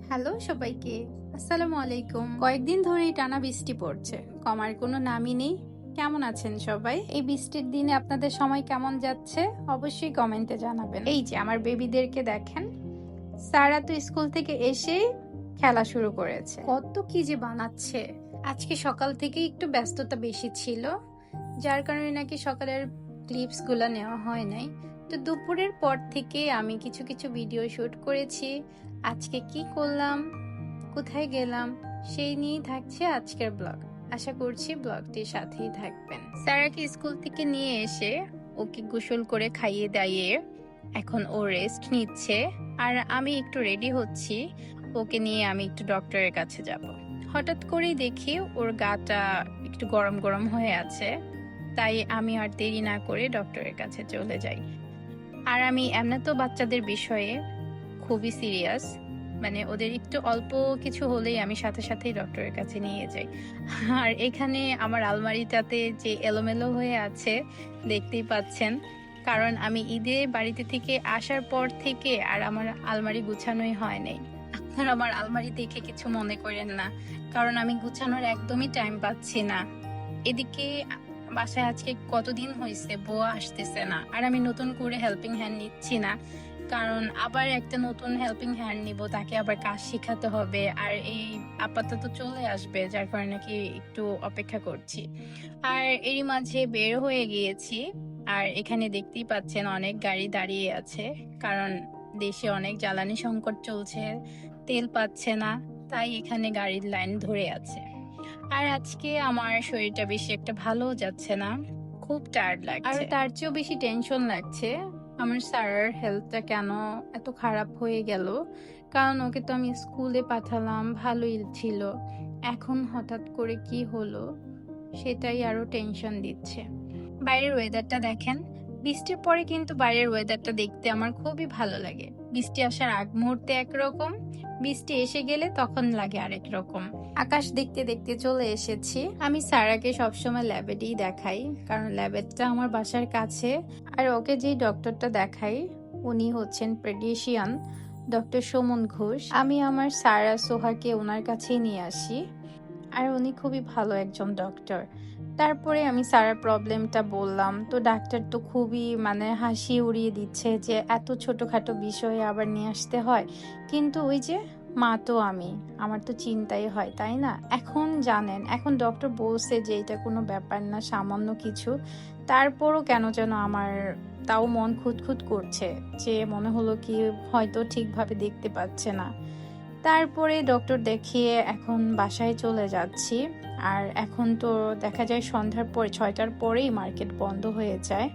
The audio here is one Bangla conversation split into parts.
হ্যালো সবাইকে, আসসালামু আলাইকুম। কয়েকদিন ধরেই টানা বৃষ্টি পড়ছে, কমার কোনো নামই নেই। কেমন আছেন সবাই? এই বৃষ্টির দিনে আপনাদের সময় কেমন যাচ্ছে অবশ্যই কমেন্টে জানাবেন। এই যে আমার বেবিদেরকে দেখেন, সারা তো স্কুল থেকে এসেই খেলা শুরু করেছে, কত কি যে বানাচ্ছে। আজকে সকাল থেকে একটু ব্যস্ততা বেশি ছিল, যার কারণে নাকি সকালের ক্লিপস গুলা নেওয়া হয় নাই। তো দুপুরের পর থেকে আমি কিছু কিছু ভিডিও শুট করেছি। আজকে কি করলাম, কোথায় গেলাম, সেই নিয়েই থাকছে আজকের ব্লগ। আশা করছি ব্লগটির সাথেই থাকবেন। সারাকে স্কুল থেকে নিয়ে এসে ওকে গোসল করে খাইয়ে দাইয়ে এখন ও রেস্ট নিচ্ছে, আর আমি একটু রেডি হচ্ছি। ওকে নিয়ে আমি একটু ডক্টরের কাছে যাব। হঠাৎ করেই দেখি ওর গাটা একটু গরম গরম হয়ে আছে, তাই আমি আর দেরি না করে ডক্টরের কাছে চলে যাই। আর আমি এমনি তো বাচ্চাদের বিষয়ে খুবই সিরিয়াস, মানে ওদের একটু অল্প কিছু হলেই আমি সাথে সাথেই ডক্টরের কাছে নিয়ে যাই। আর এখানে আমার আলমারিটাতে যে এলোমেলো হয়ে আছে দেখতেই পাচ্ছেন, কারণ আমি ঈদে বাড়িতে থেকে আসার পর থেকে আর আমার আলমারি গুছানোই হয় নাই। আপনারা আমার আলমারি দেখে কিছু মনে করেন না, কারণ আমি গুছানোর একদমই টাইম পাচ্ছি না। এদিকে বাসায় আজকে কতদিন হয়েছে বুয়া আসতেছে না, আর আমি নতুন করে হেল্পিং হ্যান্ড নিচ্ছি না, কারণ আবার একটা নতুন হেল্পিং হ্যান্ড নিব, তাকে আবার কাজ শেখাতে হবে। আর এই আপাতত চলে আসবে, যার কারণে নাকি একটু অপেক্ষা করছি। আর এরই মাঝে বের হয়ে গিয়েছি, আর এখানে দেখতেই পাচ্ছেন অনেক গাড়ি দাঁড়িয়ে আছে, কারণ দেশে অনেক জ্বালানি সংকট চলছে, তেল পাচ্ছে না, তাই এখানে গাড়ির লাইন ধরে আছে। আর আজকে আমার শরীরটা বেশি একটা ভালো যাচ্ছে না, খুব টায়ার্ড লাগছে। আর তার চেয়েও বেশি টেনশন লাগছে আমার স্যারের হেলথটা কেন এত খারাপ হয়ে গেল। কারণ ওকে তো আমি স্কুলে পাঠালাম, ভালোই ছিল, এখন হঠাৎ করে কি হলো সেটাই আরো টেনশন দিচ্ছে। বাইরের ওয়েদারটা দেখেন, বৃষ্টির পরে কিন্তু বাইরের ওয়েদারটা দেখতে আমার খুবই ভালো লাগে। বৃষ্টি আসার আগ মুহূর্তে একরকম, বৃষ্টি এসে গেলে তখন লাগে আরেক রকম। আকাশ দেখতে দেখতে চলে এসেছি। আমি সারাকে সবসময় ল্যাবেটেই দেখাই, কারণ ল্যাবেটটা আমার বাসার কাছে। আর ওকে যে ডক্টরটা দেখাই উনি হচ্ছেন পেডিয়াট্রিশিয়ান ডক্টর সুমন ঘোষ। আমি আমার সারা সোহাকে ওনার কাছেই নিয়ে আসি, আর উনি খুবই ভালো একজন ডক্টর। তারপরে আমি সারার প্রবলেমটা বললাম, তো ডাক্তার তো খুবই হাসি উড়িয়ে দিচ্ছে যে এত ছোটখাটো বিষয়ে আবার নিয়ে আসতে হয়। কিন্তু ওই যে মা তো আমি, আমার তো চিন্তাই হয়, তাই না? এখন জানেন, এখন ডক্টর বলছে যে এটা কোনো ব্যাপার না, সামান্য কিছু। তারপরও কেন যেন আমার তাও মন খুঁতখুত করছে, যে মনে হলো কি হয়তো ঠিকভাবে দেখতে পাচ্ছে না। তারপরে ডক্টর দেখিয়ে এখন বাসায় চলে যাচ্ছি। আর এখন তো দেখা যায় সন্ধ্যার পরে 6টার পরেই মার্কেট বন্ধ হয়ে যায়।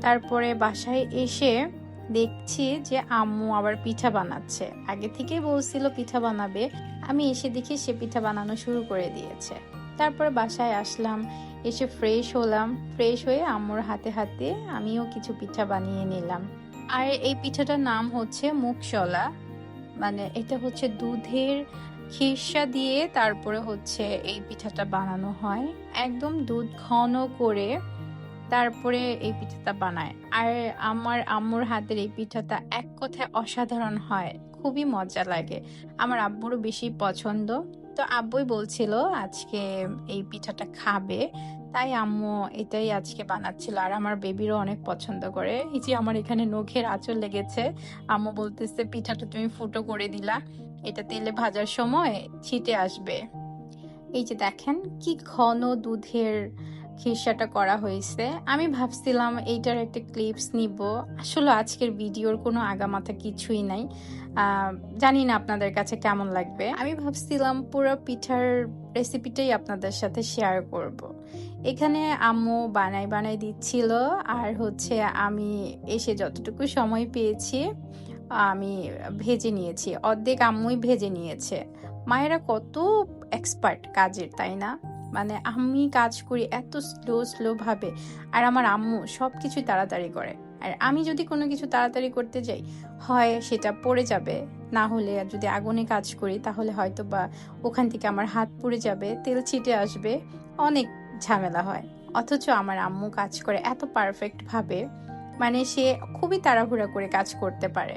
তারপরে বাসায় এসে দেখছি যে আম্মু আবার পিঠা বানাচ্ছে। আগে থেকেই বলছিল পিঠা বানাবে, আমি এসে দেখি সে পিঠা বানানো শুরু করে দিয়েছে। তারপরে বাসায় আসলাম, এসে ফ্রেশ হলাম, ফ্রেশ হয়ে আম্মুর হাতে হাতে আমিও কিছু পিঠা বানিয়ে নিলাম। আর এই পিঠাটার নাম হচ্ছে মুগশলা, এটা হচ্ছে দুধের খিরসা দিয়ে তারপরে হচ্ছে এই পিঠাটা বানানো হয়। একদম দুধ ঘন করে তারপরে এই পিঠাটা বানায়। আর আমার আম্মুর হাতের এই পিঠাটা এক কথায় অসাধারণ হয়, খুবই মজা লাগে, আমার আব্বুরও বেশি পছন্দ। তো আব্বুই বলছিল আজকে এই পিঠাটা খাবে, তাই আম্মু এটাই আজকে বানাচ্ছিল। আর আমার বেবিরও অনেক পছন্দ করে। এই যে আমার এখানে নখের আঁচড় লেগেছে, আম্মু বলতেছে পিঠাটা তুমি ফুটো করে দিলা, এটা তেলে ভাজার সময় ছিটে আসবে। এই যে দেখেন কি ঘন দুধের খিরসাটা করা হয়েছে। আমি ভাবছিলাম এইটার একটা ক্লিপস নিব, আসলে আজকের ভিডিওর কোনো আগামাথা কিছুই নাই। জানি না আপনাদের কাছে কেমন লাগবে। আমি ভাবছিলাম পুরো পিঠার রেসিপিটাই আপনাদের সাথে শেয়ার করব। এখানে আম্মু বানাই দিচ্ছিল, আর হচ্ছে আমি এসে যতটুকু সময় পেয়েছি আমি ভেজে নিয়েছি, অর্ধেক আম্মুই ভেজে নিয়েছে। মায়েরা কত এক্সপার্ট কাজের, তাই না? মানে আমি কাজ করি এত স্লো স্লো ভাবে, আর আমার আম্মু সব কিছুই তাড়াতাড়ি করে। আর আমি যদি কোনো কিছু তাড়াতাড়ি করতে যাই, হয় সেটা পড়ে যাবে, না হলে যদি আগুনে কাজ করি তাহলে হয়তো বা ওখান থেকে আমার হাত পুড়ে যাবে, তেল ছিটে আসবে, অনেক ঝামেলা হয়। অথচ আমার আম্মু কাজ করে এত পারফেক্ট ভাবে, মানে সে খুবই তাড়াহুড়া করে কাজ করতে পারে।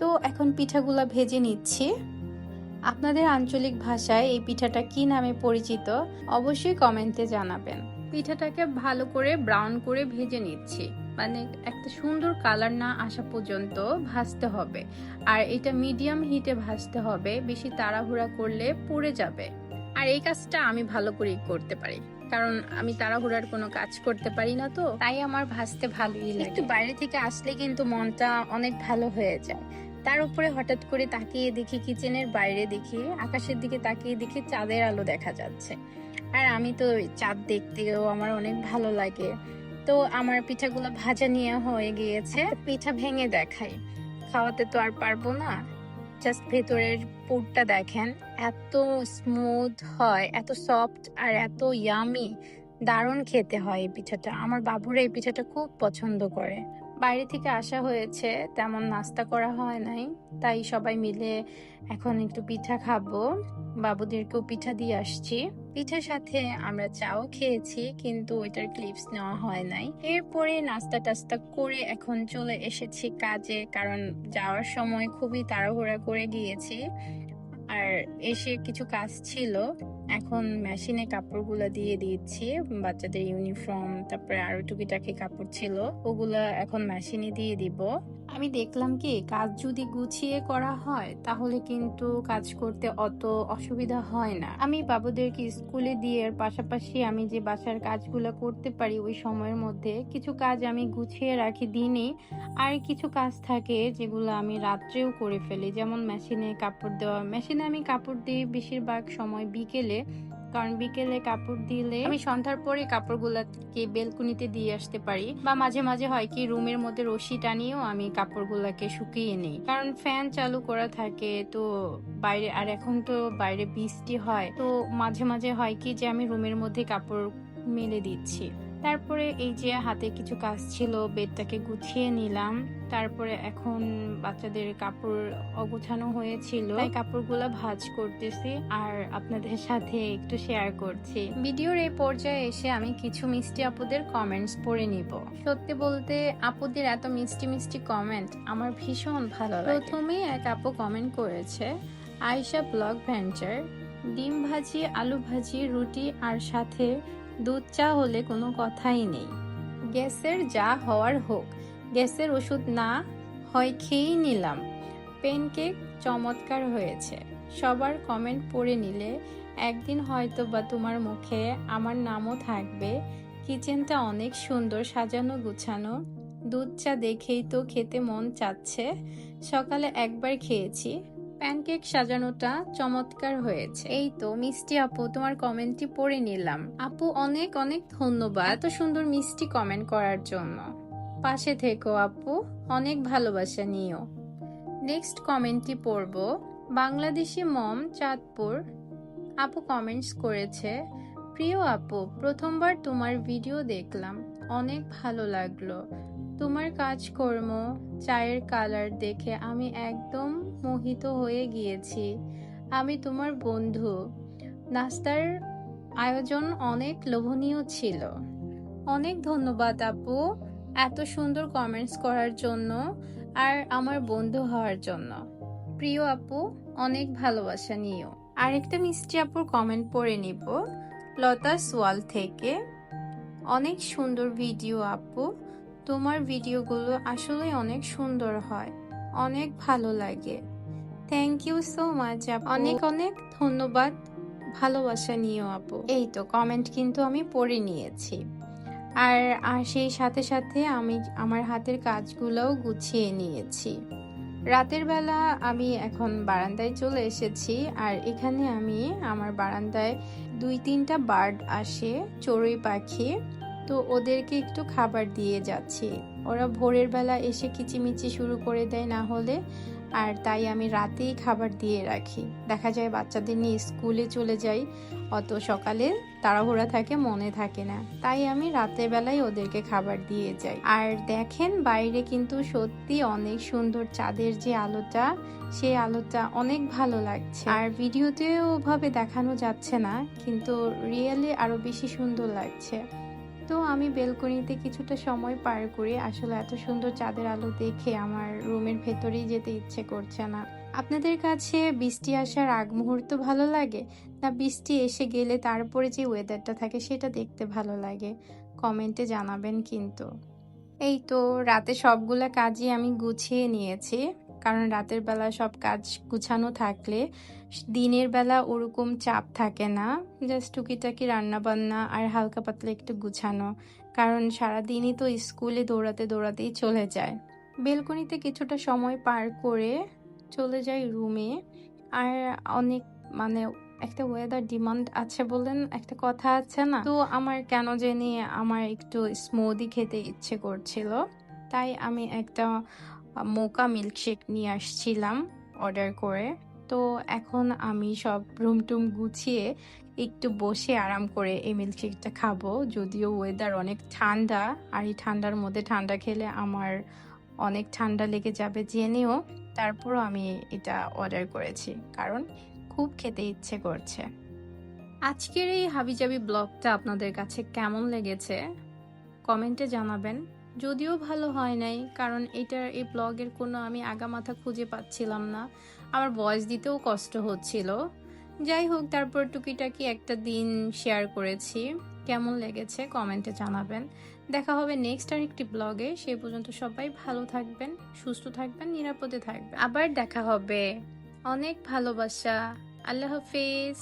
তো এখন পিঠাগুলা ভেজে নিচ্ছি। আপনাদের আঞ্চলিক ভাষায় এই পিঠাটা কি নামে পরিচিত অবশ্যই কমেন্টে জানাবেন। পিঠাটাকে ভালো করে ব্রাউন করে ভেজে নিচ্ছি, মানে একটা সুন্দর কালার না আসা পর্যন্ত ভাজতে হবে। আর এটা মিডিয়াম হিটে ভাজতে হবে, বেশি তাড়াহুড়া করলে পুড়ে যাবে। আর এই কাজটা আমি ভালো করেই করতে পারি, কারণ আমি তাড়াহুড়ার কোনো কাজ করতে পারি না, তো তাই আমার ভাজতে ভালোই লাগে। একটু বাইরে থেকে আসলে কিন্তু মনটা অনেক ভালো হয়ে যায়। তার উপরে হঠাৎ করে তাকিয়ে দেখি, কিচেনের বাইরে দেখি, আকাশের দিকে তাকিয়ে দেখি চাঁদের আলো দেখা যাচ্ছে। আর আমি তো চাঁদ দেখতেও আমার অনেক ভালো লাগে। তো আমার পিঠাগুলো ভাজা নিয়ে হয়ে গিয়েছে, পিঠা ভেঙে দেখাই। খাওয়াতে তো আর পারবো না, জাস্ট ভেতরের পুরটা দেখেন, এত স্মুথ হয়, এত সফট আর এত ইয়ামি, দারুণ খেতে হয় এই পিঠাটা। আমার বাবুরা এই পিঠাটা খুব পছন্দ করে। বাইরে থেকে আসা হয়েছে, তেমন নাস্তা করা হয় নাই, তাই সবাই মিলে এখন একটু পিঠা খাবো। বাবুদেরকেও পিঠা দিয়ে আসছি। পিঠার সাথে আমরা চাও খেয়েছি, কিন্তু ওইটার ক্লিপস নেওয়া হয় নাই। এরপরে নাস্তা টাস্তা করে এখন চলে এসেছি কাজে, কারণ যাওয়ার সময় খুবই তাড়াহুড়া করে গিয়েছি। আর এসে কিছু কাজ ছিল, এখন মেশিনে কাপড়গুলো দিয়ে দিচ্ছি। বাচ্চাদের ইউনিফর্ম, তারপরে আরো টুকিটাকি কাপড় ছিল, ওগুলা এখন মেশিনে দিয়ে দিব। আমি দেখলাম কি, কাজ যদি গুছিয়ে করা হয় তাহলে কিন্তু কাজ করতে অত অসুবিধা হয় না। আমি বাবুদেরকে স্কুলে দিয়ে এর পাশাপাশি আমি যে বাসার কাজগুলো করতে পারি ওই সময়ের মধ্যে কিছু কাজ আমি গুছিয়ে রাখি দিনে। আর কিছু কাজ থাকে যেগুলো আমি রাত্রেও করে ফেলি, যেমন মেশিনে কাপড় দেওয়া। মেশিনে আমি কাপড় দিই বেশিরভাগ সময় বিকেলে, কারণ বিকেলে কাপড় দিলে আমি সন্ধ্যার পরে কাপড়গুলাকে বেলকুনিতে দিয়ে আসতে পারি, বা মাঝে মাঝে হয় কি রুমের মধ্যে রশি টানিয়েও আমি কাপড়গুলাকে শুকিয়ে নিই, কারণ ফ্যান চালু করা থাকে তো বাইরে। আর এখন তো বাইরে বৃষ্টি হয়, তো মাঝে মাঝে হয় কি যে আমি রুমের মধ্যে কাপড় মেলে দিচ্ছি। তারপরে এই যে হাতে কিছু কাজ ছিল, বেডটাকে গুছিয়ে নিলাম। তারপরে এখন বাচ্চাদের কাপড় অগোছানো হয়েছিল, তাই কাপড়গুলো ভাঁজ করতেছি আর আপনাদের সাথে একটু শেয়ার করছি। ভিডিওর এই পর্যায়ে এসে আমি কিছু মিষ্টি আপুদের কমেন্টস পড়ে নিব। সত্যি বলতে আপুদের এত মিষ্টি মিষ্টি কমেন্ট আমার ভীষণ ভালো লাগে। প্রথমে এক আপু কমেন্ট করেছে, আয়েশা ব্লগ ভেঞ্চার, ডিম ভাজি, আলু ভাজি, রুটি আর সাথে দুধ চা হলে কোনো কথাই নেই। গ্যাসের যা হওয়ার হোক, গ্যাসের ওষুধ না হয় খেয়েই নিলাম। প্যানকেক চমৎকার হয়েছে। সবার কমেন্ট পড়ে নিলে একদিন হয়তো বা তোমার মুখে আমার নামও থাকবে। কিচেনটা অনেক সুন্দর সাজানো গুছানো। দুধ চা দেখেই তো খেতে মন চাচ্ছে। সকালে একবার খেয়েছি। প্যানকেক সাজানোটা চমৎকার হয়েছে। এই তো মিষ্টি আপু, তোমার কমেন্টটি পড়ে নিলাম। আপু অনেক অনেক ধন্যবাদ এত সুন্দর মিষ্টি কমেন্ট করার জন্য। পাশে থেকো আপু, অনেক ভালোবাসা নিও। নেক্সট কমেন্টটি পড়ব। বাংলাদেশি মম চাঁদপুর আপু কমেন্টস করেছে, প্রিয় আপু, প্রথমবার তোমার ভিডিও দেখলাম, অনেক ভালো লাগলো। তোমার কাজকর্ম, চায়ের কালার দেখে আমি একদম মোহিত হয়ে গিয়েছি। আমি তোমার বন্ধু। নাস্তার আয়োজন অনেক লোভনীয় ছিল। অনেক ধন্যবাদ আপু এত সুন্দর কমেন্টস করার জন্য আর আমার বন্ধু হওয়ার জন্য। প্রিয় আপু, অনেক ভালোবাসা নিও। আরেকটা মিষ্টি আপুর কমেন্ট পড়ে নিব, লতা সোয়াল থেকে। অনেক সুন্দর ভিডিও আপু, তোমার ভিডিওগুলো আসলে অনেক সুন্দর হয়, অনেক ভালো লাগে। থ্যাংক ইউ সো মাচ আপু, অনেক অনেক ধন্যবাদ, ভালোবাসা নিও আপু। এই তো কমেন্ট কিন্তু আমি পড়ে নিয়েছি। আর সেই সাথে সাথে আমি আমার হাতের কাজগুলোও গুছিয়ে নিয়েছি। রাতের বেলা আমি এখন বারান্দায় চলে এসেছি, আর এখানে আমি আমার বারান্দায় 2-3টা বার্ড আসে, চড়ুই পাখি, তো ওদেরকে একটু খাবার দিয়ে যাচ্ছি। ওরা ভোরের বেলা এসে কিচিমিচি শুরু করে দেয় না হলে, আর তাই আমি রাতেই খাবার দিয়ে রাখি। দেখা যায় বাচ্চাদের নিয়ে স্কুলে চলে যাই, অত সকালে তাড়াহুড়া থাকে, মনে থাকে না, তাই আমি রাতের বেলায় ওদেরকে খাবার দিয়ে যাই। আর দেখেন বাইরে কিন্তু সত্যি অনেক সুন্দর, চাঁদের যে আলোটা, সেই আলোটা অনেক ভালো লাগছে। আর ভিডিওতে ওভাবে দেখানো যাচ্ছে না, কিন্তু রিয়েলি আরো বেশি সুন্দর লাগছে। তো আমি বেলকনিতে কিছুটা সময় পার করি, আসলে এত সুন্দর চাঁদের আলো দেখে আমার রুমের ভেতরেই যেতে ইচ্ছে করছে না। আপনাদের কাছে বৃষ্টি আসার আগ মুহূর্ত ভালো লাগে, না বৃষ্টি এসে গেলে তারপরে যে ওয়েদারটা থাকে সেটা দেখতে ভালো লাগে? কমেন্টে জানাবেন কিন্তু। এই তো রাতে সবগুলা কাজই আমি গুছিয়ে নিয়েছি, কারণ রাতের বেলা সব কাজ গুছানো থাকলে দিনের বেলা ওরকম চাপ থাকে না। জাস্ট টুকিটাকি রান্না বান্না আর হালকা পাতলা একটু গুছানো, কারণ সারাদিনই তো স্কুলে দৌড়াতে দৌড়াতেই চলে যায়। বেলকনিতে কিছুটা সময় পার করে চলে যাই রুমে। আর অনেক মানে একটা ওয়েদার ডিমান্ড আছে বলেন, একটা কথা আছে না, তো আমার কেন জানি আমার একটু স্মুদি খেতে ইচ্ছে করছিল, তাই আমি একটা মোকা মিল্কশেক নিয়ে আসছিলাম অর্ডার করে। তো এখন আমি সব রুম টুম গুছিয়ে একটু বসে আরাম করে এই মিল্কশেকটা খাবো। যদিও ওয়েদার অনেক ঠান্ডা, আর এই ঠান্ডার মধ্যে ঠান্ডা খেলে আমার অনেক ঠান্ডা লেগে যাবে জেনেও তারপরও আমি এটা অর্ডার করেছি, কারণ খুব খেতে ইচ্ছে করছে। আজকের এই হাবিজাবি ব্লগটা আপনাদের কাছে কেমন লেগেছে কমেন্টে জানাবেন। যদিও ভালো হয় নাই, কারণ এই ব্লগের কোনো আমি আগামাথা খুঁজে পাচ্ছিলাম না, আমার ভয়েস দিতেও কষ্ট হচ্ছিল। যাই হোক, তারপর টুকিটাকি একটা দিন শেয়ার করেছি। কেমন লেগেছে কমেন্টে জানাবেন। দেখা হবে নেক্সট আরেকটি ব্লগে। সেই পর্যন্ত সবাই ভালো থাকবেন, সুস্থ থাকবেন, নিরাপদে থাকবেন। আবার দেখা হবে। অনেক ভালোবাসা। আল্লাহ হাফেজ।